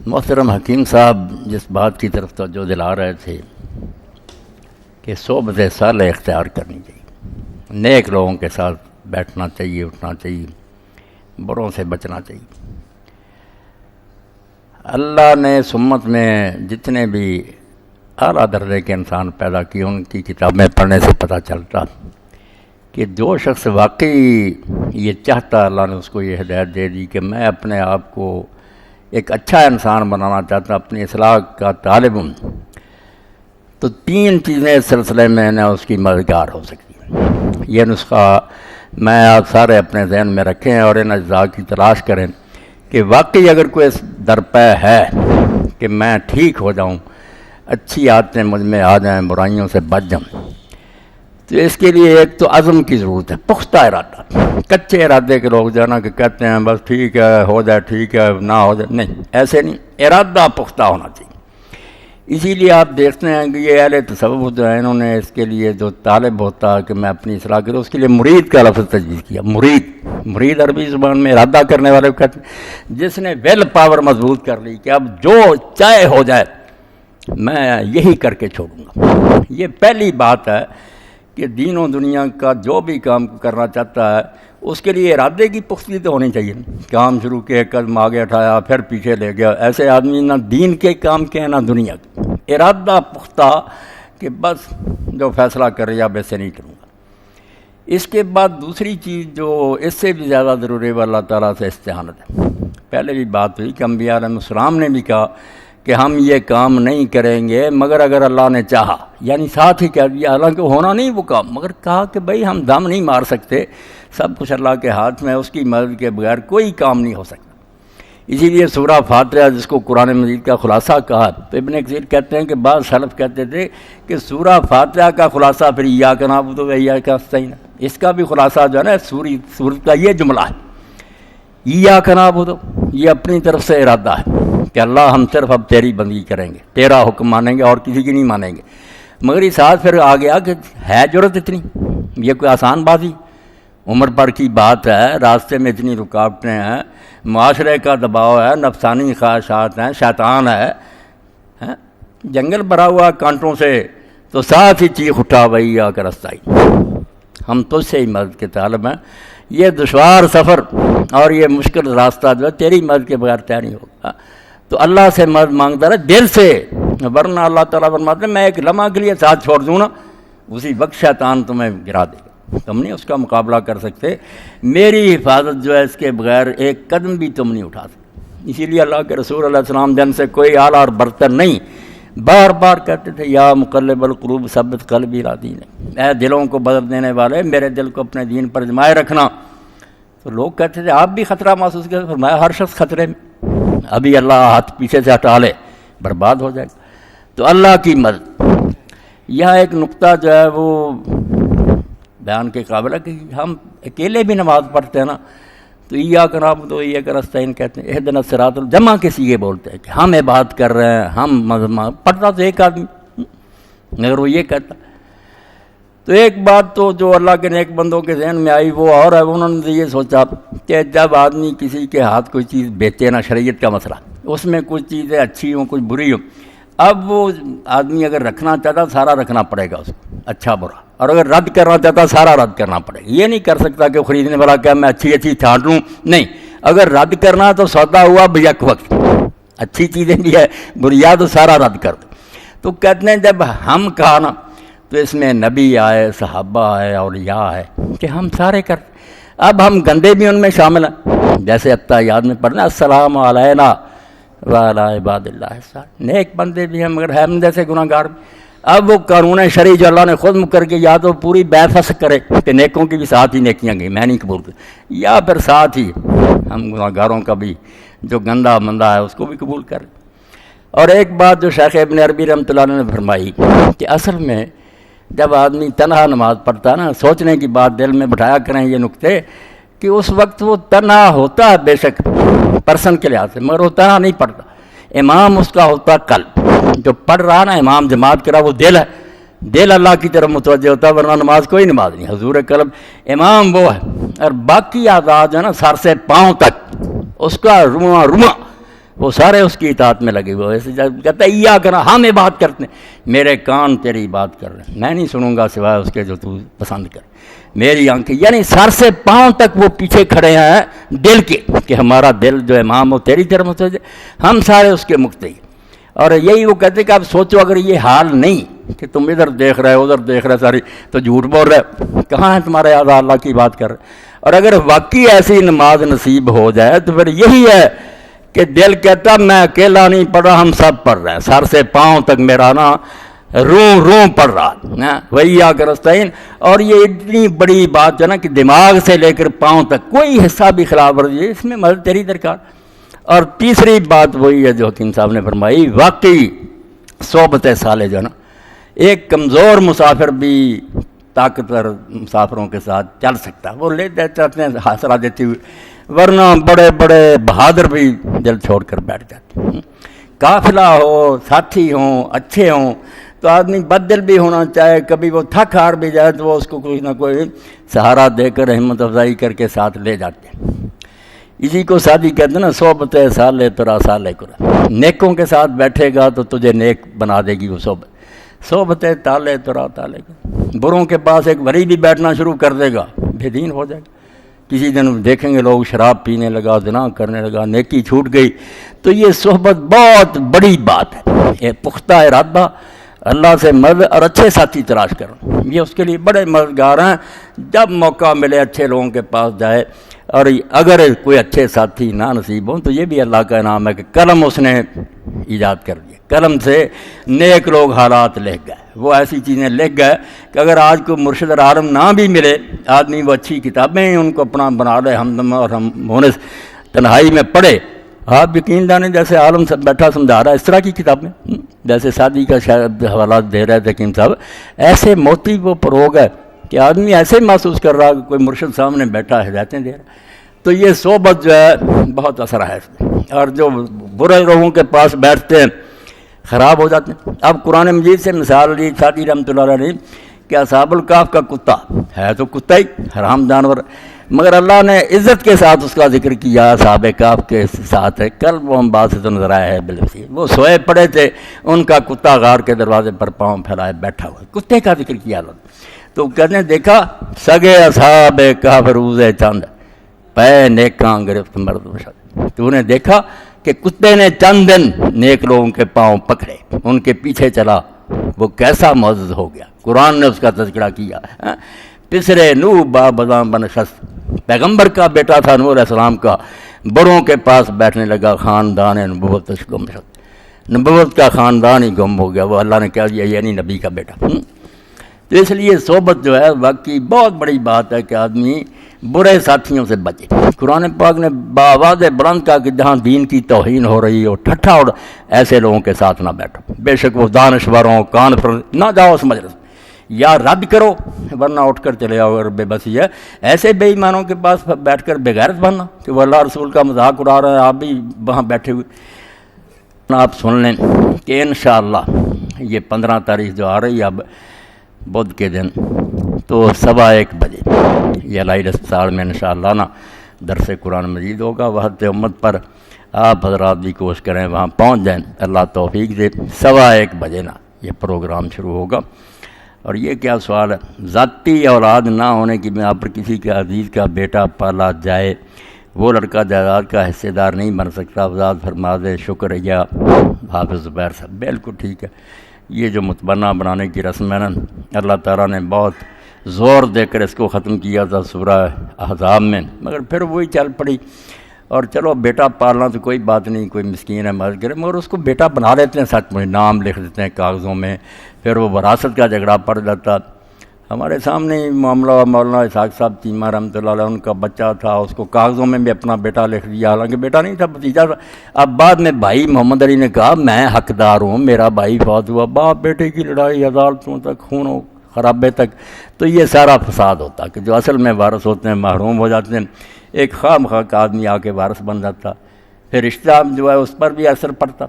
محترم حکیم صاحب جس بات کی طرف توجہ دلا رہے تھے کہ صحبت صالح اختیار کرنی چاہیے، نیک لوگوں کے ساتھ بیٹھنا چاہیے، اٹھنا چاہیے، بروں سے بچنا چاہیے۔ اللہ نے سمت میں جتنے بھی اعلیٰ درجے کے انسان پیدا کیے ان کی کتابیں پڑھنے سے پتہ چلتا کہ جو شخص واقعی یہ چاہتا، اللہ نے اس کو یہ ہدایت دے دی کہ میں اپنے آپ کو ایک اچھا انسان بنانا چاہتا، اپنی اصلاح کا طالب ہوں، تو تین چیزیں اس سلسلے میں نہ اس کی مددگار ہو سکتی ہیں۔ یہ نسخہ میں آپ سارے اپنے ذہن میں رکھیں اور ان اجزاء کی تلاش کریں کہ واقعی اگر کوئی اس درپے ہے کہ میں ٹھیک ہو جاؤں، اچھی عادتیں مجھ میں آ جائیں، برائیوں سے بچ جاؤں، تو اس کے لیے ایک تو عزم کی ضرورت ہے، پختہ ارادہ۔ کچے ارادے کے لوگ جو ہے نا کہ کہتے ہیں بس ٹھیک ہے، ہو جائے ٹھیک ہے، نہ ہو جائے، نہیں، ایسے نہیں، ارادہ پختہ ہونا چاہیے۔ اسی لیے آپ دیکھتے ہیں کہ یہ اہل تصوف جو ہے انہوں نے اس کے لیے جو طالب ہوتا ہے کہ میں اپنی اصلاح کروں، اس کے لیے مرید کا لفظ تجویز کیا۔ مرید عربی زبان میں ارادہ کرنے والے کو کہتے ہیں، جس نے ویل پاور مضبوط کر لی کہ اب جو چاہے ہو جائے میں یہی کر کے چھوڑوں گا۔ یہ پہلی بات ہے کہ دین و دنیا کا جو بھی کام کرنا چاہتا ہے اس کے لیے ارادے کی پختگی تو ہونی چاہیے۔ کام شروع کیا، قدم آگے اٹھایا، پھر پیچھے لے گیا، ایسے آدمی نہ دین کے کام کے نہ دنیا کے۔ ارادہ پختہ کہ بس جو فیصلہ کر رہی اب ایسے نہیں کروں گا۔ اس کے بعد دوسری چیز جو اس سے بھی زیادہ ضروری ہے، اللہ تعالیٰ سے استعانت ہے۔ پہلے بھی بات ہوئی کہ انبیاء علیہ السلام نے بھی کہا کہ ہم یہ کام نہیں کریں گے مگر اگر اللہ نے چاہا، یعنی ساتھ ہی کہہ دیا، حالانکہ ہونا نہیں وہ کام، مگر کہا کہ بھئی ہم دم نہیں مار سکتے، سب کچھ اللہ کے ہاتھ میں، اس کی مدد کے بغیر کوئی کام نہیں ہو سکتا۔ اسی لیے سورہ فاتحہ جس کو قرآن مجید کا خلاصہ کہا، تو ابن کثیر کہتے ہیں کہ بعض سلف کہتے تھے کہ سورہ فاتحہ کا خلاصہ پھر ایاک نعبد و ایاک نستعین، اس کا بھی خلاصہ جو ہے نا سورت کا یہ جملہ ہے، ایاک نعبد، یہ اپنی طرف سے ارادہ ہے کہ اللہ ہم صرف اب تیری بندگی کریں گے، تیرا حکم مانیں گے اور کسی کی نہیں مانیں گے۔ مگر اس ساتھ پھر آ گیا کہ ہے ضرورت اتنی، یہ کوئی آسان بات ہی، عمر پر کی بات ہے، راستے میں اتنی رکاوٹیں ہیں، معاشرے کا دباؤ ہے، نفسانی خواہشات ہیں، شیطان ہے، جنگل بھرا ہوا کانٹوں سے، تو ساتھ ہی چیخ اٹھا وہی آ کر رستائی، ہم تجھ سے ہی مدد کے طالب ہیں، یہ دشوار سفر اور یہ مشکل راستہ جو ہے تیری مدد کے بغیر طے نہیں ہوگا۔ تو اللہ سے مدد مانگتا رہے دل سے، ورنہ اللہ تعالیٰ فرماتے ہیں میں ایک لمحہ کے لیے ساتھ چھوڑ دوں نا، اسی وقت شیطان تمہیں گرا دے گا، تم نہیں اس کا مقابلہ کر سکتے، میری حفاظت جو ہے اس کے بغیر ایک قدم بھی تم نہیں اٹھا سکتے۔ اسی لیے اللہ کے رسول علیہ السلام جن سے کوئی اعلیٰ اور برتر نہیں، بار بار کہتے تھے یا مقلب القلوب ثبت قلبی علی دینے، اے دلوں کو بدل دینے والے میرے دل کو اپنے دین پر جمائے رکھنا۔ تو لوگ کہتے تھے آپ بھی خطرہ محسوس کرتے، فرمایا ہر شخص خطرے میں، ابھی اللہ ہاتھ پیچھے سے ہٹا لے برباد ہو جائے گا۔ تو اللہ کی مدد، یہاں ایک نقطہ جو ہے وہ بیان کے قابل ہے کہ ہم اکیلے بھی نماز پڑھتے ہیں نا، تو ایاک نعبد و ایاک نستعین کہتے ہیں، اہدنا الصراط، جمع کے سیغے بولتے ہیں کہ ہم عبادت کر رہے ہیں، ہم پڑھتا تو ایک آدمی مگر وہ یہ کہتا۔ تو ایک بات تو جو اللہ کے نیک بندوں کے ذہن میں آئی وہ اور ہے، انہوں نے یہ سوچا کہ جب آدمی کسی کے ہاتھ کوئی چیز بیچے نا، شریعت کا مسئلہ، اس میں کچھ چیزیں اچھی ہوں کچھ بری ہوں، اب وہ آدمی اگر رکھنا چاہتا سارا رکھنا پڑے گا اس کو، اچھا برا، اور اگر رد کرنا چاہتا سارا رد کرنا پڑے گا۔ یہ نہیں کر سکتا کہ خریدنے والا کہ میں اچھی چھانٹ لوں، نہیں، اگر رد کرنا تو سودا ہوا بیک وقت، اچھی چیزیں بھی ہے بریا تو سارا رد کر دو۔ تو کہتے ہیں جب ہم کہا نا تو اس میں نبی آئے، صحابہ آئے، اولیاء آئے کہ ہم سارے کرتے، اب ہم گندے بھی ان میں شامل ہیں، جیسے اتحیات میں پڑھنا السلام علینا وعلی عباد اللہ الصالحین، نیک بندے بھی ہیں مگر ہم جیسے گناہ گار بھی۔ اب وہ قانون شرعی جو اللہ نے خود مقرر کے یا تو پوری بے فسق کرے کہ نیکوں کی بھی ساتھ ہی نیکیاں گئی میں نہیں قبول کروں، یا پھر ساتھ ہی ہم گناہ گاروں کا بھی جو گندا مندہ ہے اس کو بھی قبول کریں۔ اور ایک بات جو شیخ ابن عربی رحمۃ اللہ علیہ نے فرمائی کہ اصل میں جب آدمی تنہا نماز پڑھتا ہے نا، سوچنے کی بات دل میں بٹھایا کریں یہ نقطے کہ اس وقت وہ تنہا ہوتا ہے بے شک پرسن کے لحاظ سے، مگر وہ تنہا نہیں پڑھتا، امام اس کا ہوتا قلب، جو پڑھ رہا نا امام جماعت کرا وہ دل ہے، دل اللہ کی طرف متوجہ ہوتا ہے، ورنہ نماز کوئی نماز نہیں، حضور قلب امام وہ ہے، اور باقی اعضاء جو ہے نا سر سے پاؤں تک اس کا رواں وہ سارے اس کی اطاعت میں لگے ہوئے. ایسے جب کہتا ہے یا کرنا ہمیں بات کرتے ہیں، میرے کان تیری بات کر رہے ہیں، میں نہیں سنوں گا سوائے اس کے جو تو پسند کر. میری آنکھیں یعنی سر سے پاؤں تک وہ پیچھے کھڑے ہیں دل کے کہ ہمارا دل جو امام ہو تیری طرف متوجہ، ہم سارے اس کے مقتدی. اور یہی وہ کہتے کہ آپ سوچو اگر یہ حال نہیں کہ تم ادھر دیکھ رہے ادھر دیکھ رہے ساری تو جھوٹ بول رہے، کہاں ہے تمہارے آزاد اللہ کی بات کر رہے. اور اگر واقعی ایسی نماز نصیب ہو جائے تو پھر یہی ہے کہ دل کہتا میں اکیلا نہیں پڑھ رہا، ہم سب پڑھ رہے ہیں، سر سے پاؤں تک میرا نا روح پڑھ رہا وہی آ کر رستعین. اور یہ اتنی بڑی بات جو نا کہ دماغ سے لے کر پاؤں تک کوئی حصہ بھی خلاف ورزی ہے، اس میں مدد تیری درکار. اور تیسری بات وہی ہے جو حکیم صاحب نے فرمائی، واقعی صحبت صالح جو ہے نا، ایک کمزور مسافر بھی طاقتور مسافروں کے ساتھ چل سکتا ہے، وہ لے چلتے ہیں حاصلہ دیتی ہوئی، ورنہ بڑے بڑے بہادر بھی دل چھوڑ کر بیٹھ جاتے ہیں. قافلہ ہو، ساتھی ہوں، اچھے ہوں تو آدمی بددل بھی ہونا چاہے، کبھی وہ تھک ہار بھی جائے تو وہ اس کو کوئی نہ کوئی سہارا دے کر ہمت افزائی کر کے ساتھ لے جاتے ہیں. اسی کو سادی کہتے ہیں نا، صحبت صالح ترا صالح کرا، نیکوں کے ساتھ بیٹھے گا تو تجھے نیک بنا دے گی وہ صحبت. صحبت طالح ترا طالح کرا، بروں کے پاس ایک ولی بھی بیٹھنا شروع کر دے گا بے دین ہو جائے گا. کسی دن دیکھیں گے لوگ شراب پینے لگا، زنا کرنے لگا، نیکی چھوٹ گئی. تو یہ صحبت بہت بڑی بات ہے، یہ پختہ ارادہ، اللہ سے مدد اور اچھے ساتھی تلاش کرنا، یہ اس کے لیے بڑے مددگار ہیں. جب موقع ملے اچھے لوگوں کے پاس جائے. اور اگر کوئی اچھے ساتھی نہ نصیب ہوں تو یہ بھی اللہ کا انعام ہے کہ قلم اس نے ایجاد کر دیا، قلم سے نیک لوگ حالات لکھ گئے، وہ ایسی چیزیں لکھ گئے کہ اگر آج کوئی مرشد اور عالم نہ بھی ملے، آدمی وہ اچھی کتابیں ان کو اپنا بنا لے، ہمدم اور ہم مونس تنہائی میں پڑھے. آپ یقین جانیں جیسے عالم سب بیٹھا سمجھا رہا ہے، اس طرح کی کتابیں جیسے سادی کا شاید حوالات دے رہے تھے حکیم صاحب، ایسے موتی وہ پروگ ہے کہ آدمی ایسے ہی محسوس کر رہا کہ کوئی مرشد سامنے بیٹھا ہے، ہدایتیں دے رہا. تو یہ صحبت جو ہے بہت اثر ہے اس میں. اور جو برے لوگوں کے پاس بیٹھتے ہیں خراب ہو جاتے ہیں. اب قرآن مجید سے مثال لی سعدی رحمۃ اللہ علیہ نے کہ اصحاب الکہف کا کتا ہے تو کتا ہی حرام جانور، مگر اللہ نے عزت کے ساتھ اس کا ذکر کیا، اصحاب کہف کے ساتھ ہے کل وہ ہم بات سے نظر آئے ہے بالکل، وہ سوئے پڑے تھے، ان کا کتا غار کے دروازے پر پاؤں پھیلائے بیٹھا ہوا، کتے کا ذکر کیا اللہ. تو کہتے ہیں دیکھا سگے اصحاب کہف روز چاند پے نیکاں گرفت مرد بشد، تو نے دیکھا کہ کتے نے چند دن نیک لوگوں کے پاؤں پکڑے، ان کے پیچھے چلا، وہ کیسا معزز ہو گیا. قرآن نے اس کا تذکرہ کیا. پسرے نوح با بدام بنشست، پیغمبر کا بیٹا تھا نوح علیہ السلام کا، بروں کے پاس بیٹھنے لگا، خاندان نبوت گم شد، نبوت کا خاندان ہی گم ہو گیا، وہ اللہ نے کہہ دیا یعنی نبی کا بیٹا. تو اس لیے صحبت جو ہے واقعی بہت بڑی بات ہے کہ آدمی برے ساتھیوں سے بچے. قرآن پاک نے باواز بلند کہا کہ جہاں دین کی توہین ہو رہی ہو، ٹھٹھا اور ایسے لوگوں کے ساتھ نہ بیٹھو، بے شک وہ دانشور ہوں، کانفرنس نہ جاؤ اس مجلس، یا رد کرو ورنہ اٹھ کر چلے جاؤ. اگر بے بسی ہے ایسے بے ایمانوں کے پاس بیٹھ کر بے غیرت بننا کہ وہ اللہ رسول کا مذاق اڑا رہے ہیں، آپ بھی وہاں بیٹھے ہوئے. آپ سن لیں کہ انشاءاللہ یہ 15 تاریخ جو آ رہی ہے اب بدھ کے دن، تو 1:15 بجے یہ الہی اسپتال میں انشاءاللہ نا درس قرآن مجید ہوگا. وحدت امت پر آپ حضرات بھی کوشش کریں وہاں پہنچ جائیں، اللہ توفیق دے. 1:15 بجے نا یہ پروگرام شروع ہوگا. اور یہ کیا سوال ہے، ذاتی اولاد نہ ہونے کی بنا پر کسی کے عزیز کا بیٹا پالا جائے، وہ لڑکا جائیداد کا حصے دار نہیں بن سکتا. وضاحت فرما دے. شکریہ حافظ زبیر صاحب. بالکل ٹھیک ہے، یہ جو متبنہ بنانے کی رسم ہے نا، اللہ تعالیٰ نے بہت زور دے کر اس کو ختم کیا تھا سورہ احزاب میں، مگر پھر وہی چل پڑی. اور چلو بیٹا پالنا تو کوئی بات نہیں، کوئی مسکین ہے مدد کرے، مگر اس کو بیٹا بنا لیتے ہیں، سچ میں نام لکھ دیتے ہیں کاغذوں میں، پھر وہ وراثت کا جھگڑا پڑ جاتا. ہمارے سامنے ہی معاملہ مولانا اسحاق صاحب چیمہ رحمۃ اللہ علیہ، ان کا بچہ تھا، اس کو کاغذوں میں بھی اپنا بیٹا لکھ دیا، حالانکہ بیٹا نہیں تھا، بھتیجا تھا. اب بعد میں بھائی محمد علی نے کہا میں حقدار ہوں، میرا بھائی فوت ہوا، باپ بیٹے کی لڑائی عدالتوں تک، خون و خرابے تک. تو یہ سارا فساد ہوتا کہ جو اصل میں وارث ہوتے ہیں محروم ہو جاتے ہیں. ایک خواہ مخواہ کا آدمی آ کے وارث بن جاتا، پھر رشتہ جو ہے اس پر بھی اثر پڑتا.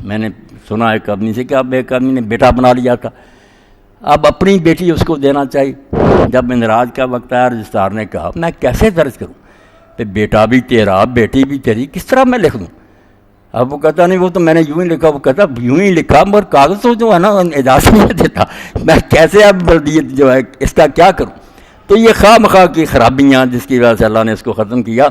میں نے سنا ایک آدمی سے کہ اب ایک آدمی نے بیٹا بنا لیا تھا، اب اپنی بیٹی اس کو دینا چاہیے. جب اندراج کا وقت آیا رجسٹرار نے کہا میں کیسے درج کروں، بیٹا بھی تیرا بیٹی بھی تیری، کس طرح میں لکھ دوں. اب وہ کہتا نہیں وہ تو میں نے یوں ہی لکھا، وہ کہتا یوں ہی لکھا مگر کاغذ تو جو ہے نا اجازت نہیں دیتا، میں کیسے اب بلدیت جو ہے اس کا کیا کروں؟ تو یہ خواہ مخواہ کی خرابیاں جس کی وجہ سے اللہ نے اس کو ختم کیا.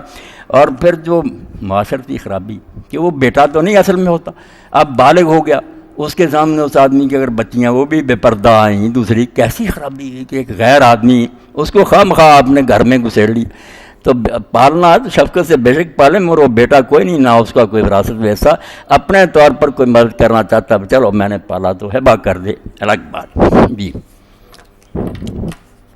اور پھر جو معاشرتی خرابی کہ وہ بیٹا تو نہیں اصل میں ہوتا، اب بالغ ہو گیا، اس کے سامنے اس آدمی کی اگر بچیاں وہ بھی بے پردہ آئیں، دوسری کیسی خرابی ہے کہ ایک غیر آدمی اس کو خواہ مخواہ اپنے گھر میں گھسیڑ لی. تو پالنا ہے تو شفقت سے بے شک پالے، مگر وہ بیٹا کوئی نہیں، نہ اس کا کوئی وراثت ویسا، اپنے طور پر کوئی مدد کرنا چاہتا چلو میں نے پالا تو ہبہ کر دے، الگ بات. جی